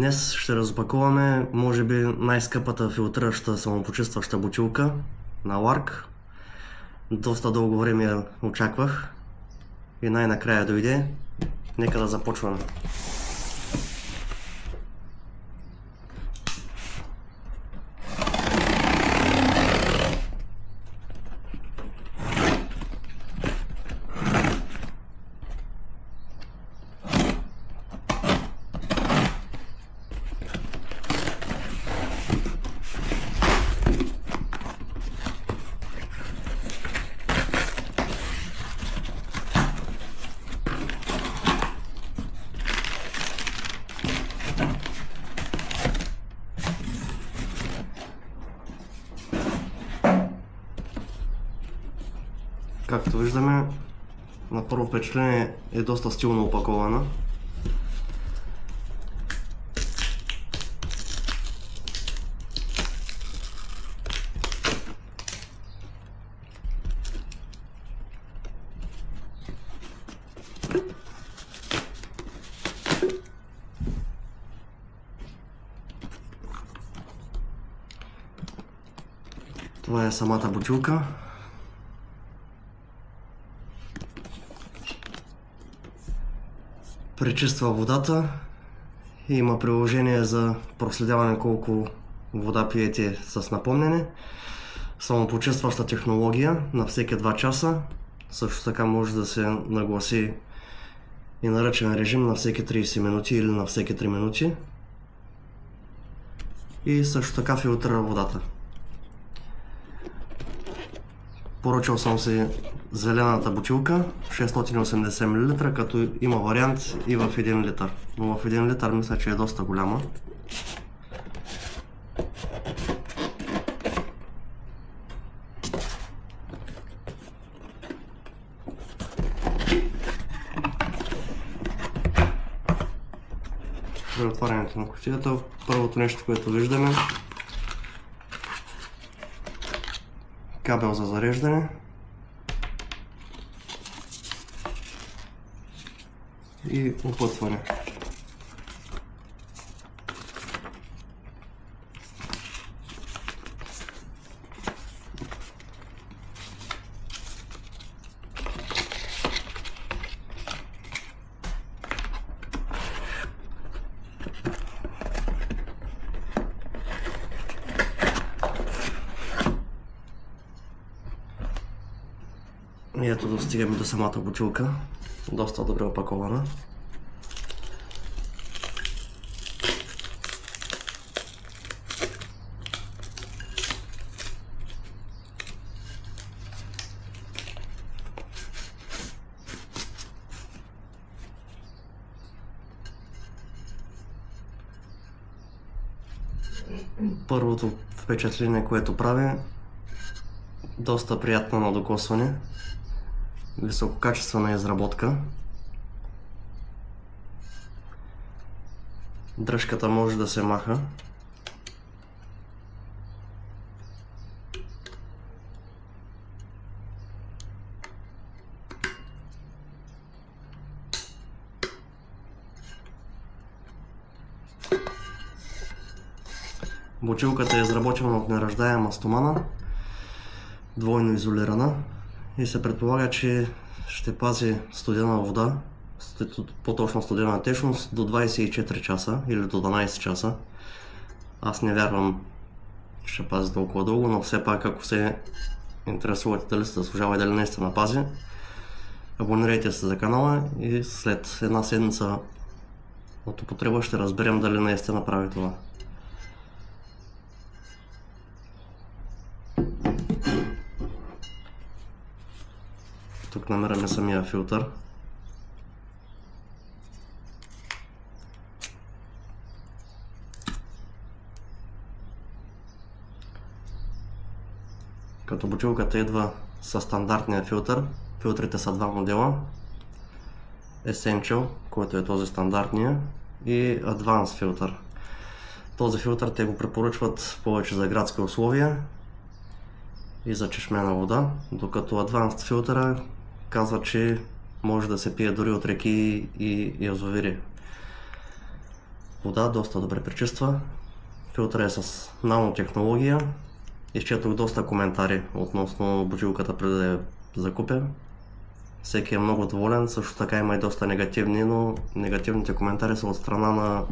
Днес ще разпакуваме, може би, най-скъпата филтрираща самопочистваща бутилка на Lark. Доста дълго време я очаквах и най-накрая дойде. Нека да започваме. Както виждаме, на първо впечатление е доста стилно опакована. Това е самата бутилка. Пречиства водата и има приложение за проследяване колко вода пиете с напомнене. Самопочистваща технология на всеки 2 часа. Също така може да се нагласи и наръчен режим на всеки 30 минути или на всеки 3 минути. И също така филтрира водата. Поръчал съм си зелената бутилка, 680 мл, като има вариант и в 1 литър. Но в 1 литър мисля, че е доста голяма. При отварянето на кутията, първото нещо, което виждаме, кабел за зареждане и опътване. И ето достигаме до самата бутилка. Доста добре опакована. Първото впечатление, което прави, доста приятна на докосване. Висококачествена изработка. Дръжката може да се маха. Бутилката е изработена от неръждаема стомана, двойно изолирана. И се предполага, че ще пази студена вода, по-точно студена течност, до 24 часа или до 12 часа. Аз не вярвам, че ще пази толкова дълго, но все пак, ако се интересувате дали се заслужава и дали наистина пази, абонирайте се за канала и след една седмица от употреба ще разберем дали наистина прави това. Тук намираме самия филтър. Като бутилката идва със стандартния филтър. Филтрите са 2 модела. Essential, който е този стандартния, и Advanced филтър. Този филтър те го препоръчват повече за градски условия и за чешмена вода, докато Advanced филтъра казва, че може да се пие дори от реки и язовири. вода доста добре пречиства. Филтър е с нанотехнология. Изчетох доста коментари относно бутилката преди да я закупя. Всеки е много доволен, също така има и доста негативни, но негативните коментари са от страна на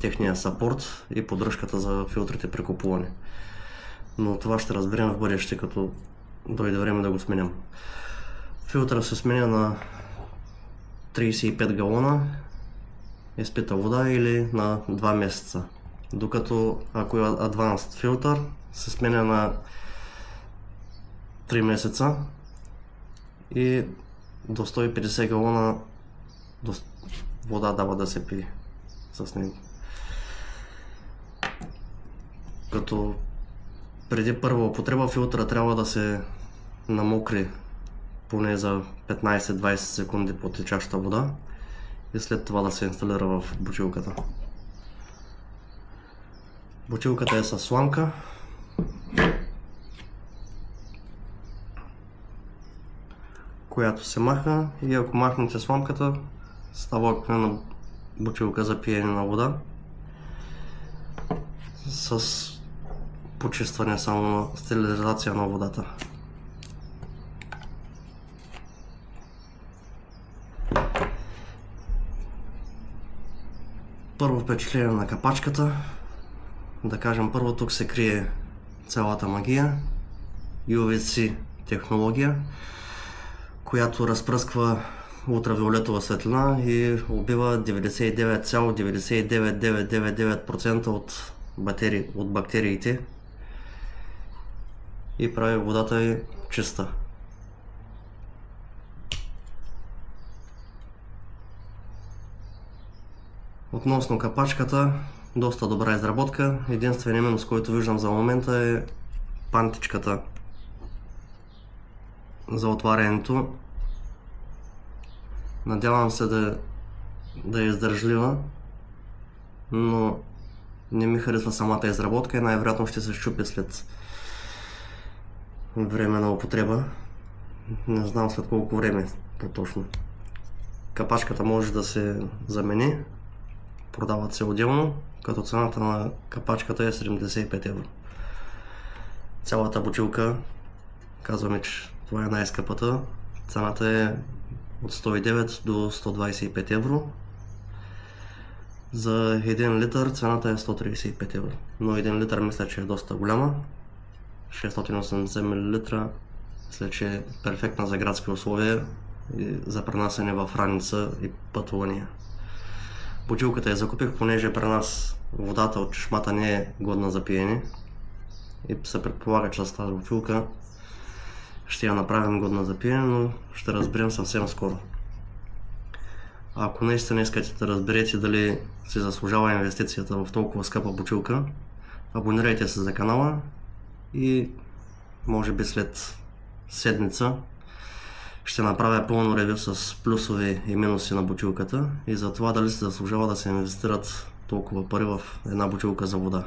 техния сапорт и поддръжката за филтрите при купуване. Но това ще разберем в бъдеще, като дойде време да го сменям. Филтъра се сменя на 35 галона изпита вода или на 2 месеца. Докато ако е Advanced филтър, се сменя на 3 месеца и до 150 галона вода дава да се пие с него. Като преди първа употреба филтъра трябва да се намокри поне за 15-20 секунди под течаща вода и след това да се инсталира в бутилката. Бутилката е с сламка. Която се маха, и ако махнете сламката, става обикновена бутилка за пиене на вода с почистване само на стерилизация на водата. Първо впечатление на капачката. Да кажем, първо тук се крие цялата магия. UVC технология, която разпръсква ултравиолетова светлина и убива 99,99999% от бактериите и прави водата и чиста. Относно капачката, доста добра изработка. Единственият минус, който виждам за момента, е пантичката за отварянето. Надявам се да е издържлива, но не ми харесва самата изработка и най-вероятно ще се счупи след време на употреба. Не знам след колко време по-точно. Капачката може да се замени, продават се отделно, като цената на капачката е 75 евро. Цялата бутилка, казваме, че това е най-скъпата. Цената е от 109 до 125 евро. За 1 литър цената е 135 евро. Но 1 литър мисля, че е доста голяма. 680 мл мисля, че е перфектна за градски условия и за пренасене в раница и пътувания. Бутилката я закупих, понеже при нас водата от чешмата не е годна за пиене и се предполага, че с тази бутилка ще я направим годна за пиене, но ще разберем съвсем скоро. Ако наистина искате да разберете дали си заслужава инвестицията в толкова скъпа бутилка, абонирайте се за канала и може би след седмица ще направя пълно ревю с плюсови и минуси на бутилката и за това дали се заслужава да се инвестират толкова пари в една бутилка за вода.